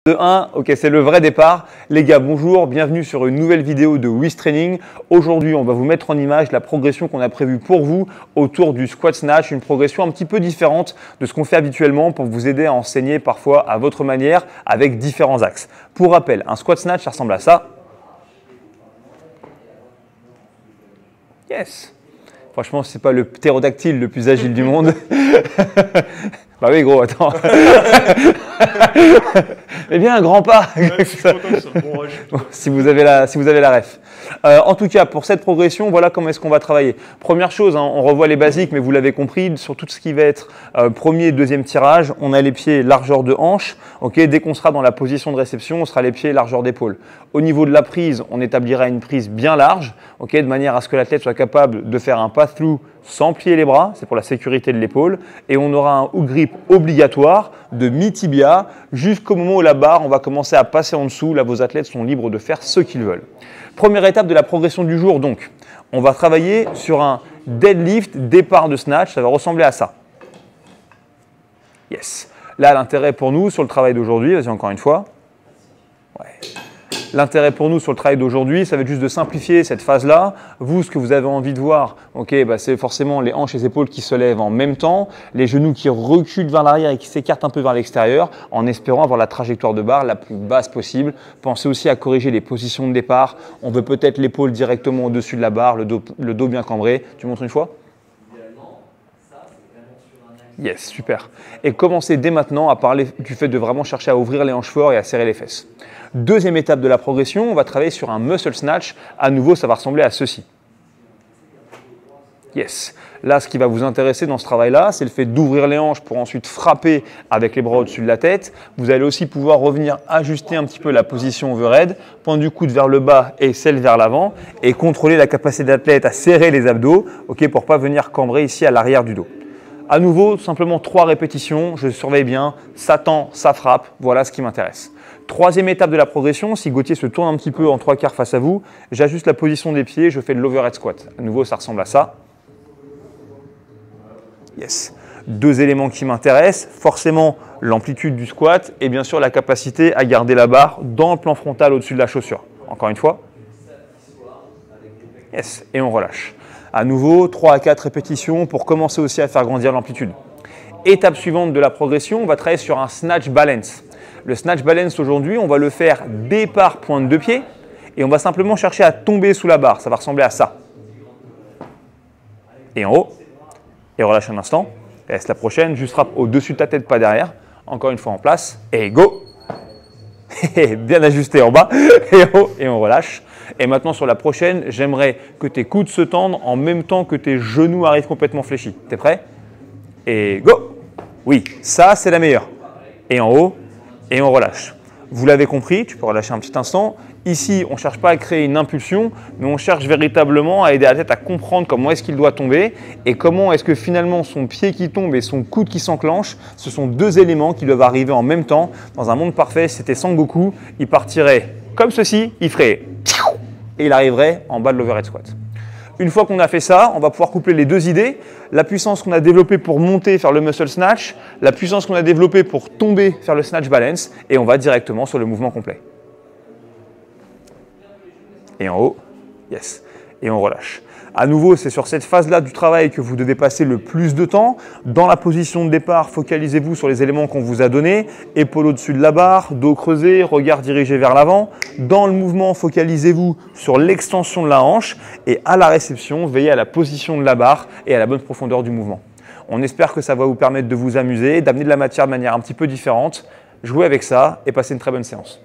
De 1, ok, c'est le vrai départ. Les gars, bonjour, bienvenue sur une nouvelle vidéo de Wiz Training. Aujourd'hui, on va vous mettre en image la progression qu'on a prévue pour vous autour du squat snatch, une progression un petit peu différente de ce qu'on fait habituellement pour vous aider à enseigner parfois à votre manière avec différents axes. Pour rappel, un squat snatch, ça ressemble à ça. Yes. Franchement, c'est pas le ptérodactyle le plus agile du monde. Bah oui, gros, attends. Eh bien, un grand pas. Si vous avez la ref. En tout cas, pour cette progression, voilà comment est-ce qu'on va travailler. Première chose, hein, on revoit les basiques, mais vous l'avez compris, sur tout ce qui va être premier et deuxième tirage, on a les pieds largeur de hanche. Okay, dès qu'on sera dans la position de réception, on sera les pieds largeur d'épaule. Au niveau de la prise, on établira une prise bien large, okay, de manière à ce que l'athlète soit capable de faire un pass-through sans plier les bras, c'est pour la sécurité de l'épaule, et on aura un hook grip obligatoire de mi-tibia jusqu'au moment où la barre, on va commencer à passer en dessous. Là, vos athlètes sont libres de faire ce qu'ils veulent. Première étape de la progression du jour, donc, on va travailler sur un deadlift départ de snatch, ça va ressembler à ça. Yes. Là, l'intérêt pour nous sur le travail d'aujourd'hui, vas-y encore une fois. Ouais. L'intérêt pour nous sur le travail d'aujourd'hui, ça va être juste de simplifier cette phase-là. Vous, ce que vous avez envie de voir, okay, bah c'est forcément les hanches et les épaules qui se lèvent en même temps, les genoux qui reculent vers l'arrière et qui s'écartent un peu vers l'extérieur, en espérant avoir la trajectoire de barre la plus basse possible. Pensez aussi à corriger les positions de départ. On veut peut-être l'épaule directement au-dessus de la barre, le dos bien cambré. Tu montres une fois ? Yes, super. Et commencez dès maintenant à parler du fait de vraiment chercher à ouvrir les hanches fort et à serrer les fesses. Deuxième étape de la progression, on va travailler sur un muscle snatch. À nouveau, ça va ressembler à ceci. Yes. Là, ce qui va vous intéresser dans ce travail-là, c'est le fait d'ouvrir les hanches pour ensuite frapper avec les bras au-dessus de la tête. Vous allez aussi pouvoir revenir ajuster un petit peu la position overhead, pointe du coude vers le bas et celle vers l'avant, et contrôler la capacité de l'athlète à serrer les abdos, okay, pour ne pas venir cambrer ici à l'arrière du dos. À nouveau, simplement 3 répétitions, je surveille bien, ça tend, ça frappe, voilà ce qui m'intéresse. Troisième étape de la progression, si Gauthier se tourne un petit peu en 3/4 face à vous, j'ajuste la position des pieds, je fais de l'overhead squat. À nouveau, ça ressemble à ça. Yes. 2 éléments qui m'intéressent, forcément l'amplitude du squat et bien sûr la capacité à garder la barre dans le plan frontal au-dessus de la chaussure. Encore une fois. Yes. Et on relâche. À nouveau, 3 à 4 répétitions pour commencer aussi à faire grandir l'amplitude. Étape suivante de la progression, on va travailler sur un snatch balance. Le snatch balance aujourd'hui, on va le faire départ pointe de pied et on va simplement chercher à tomber sous la barre. Ça va ressembler à ça. Et en haut. Et relâche un instant. Et laisse la prochaine, juste frappe au-dessus de ta tête, pas derrière. Encore une fois en place. Et go. Bien ajusté en bas. Et en haut. Et on relâche. Et maintenant, sur la prochaine, j'aimerais que tes coudes se tendent en même temps que tes genoux arrivent complètement fléchis. T'es prêt? Et go! Oui, ça, c'est la meilleure. Et en haut, et on relâche. Vous l'avez compris, tu peux relâcher un petit instant. Ici, on ne cherche pas à créer une impulsion, mais on cherche véritablement à aider la tête à comprendre comment est-ce qu'il doit tomber et comment est-ce que finalement son pied qui tombe et son coude qui s'enclenche, ce sont 2 éléments qui doivent arriver en même temps. Dans un monde parfait, si c'était Sangoku, il partirait comme ceci, il ferait et il arriverait en bas de l'overhead squat. Une fois qu'on a fait ça, on va pouvoir coupler les 2 idées, la puissance qu'on a développée pour monter, faire le muscle snatch, la puissance qu'on a développée pour tomber, faire le snatch balance, et on va directement sur le mouvement complet. Et en haut, yes, et on relâche. À nouveau, c'est sur cette phase-là du travail que vous devez passer le plus de temps. Dans la position de départ, focalisez-vous sur les éléments qu'on vous a donnés. Épaule au-dessus de la barre, dos creusé, regard dirigé vers l'avant. Dans le mouvement, focalisez-vous sur l'extension de la hanche. Et à la réception, veillez à la position de la barre et à la bonne profondeur du mouvement. On espère que ça va vous permettre de vous amuser, d'amener de la matière de manière un petit peu différente. Jouez avec ça et passez une très bonne séance.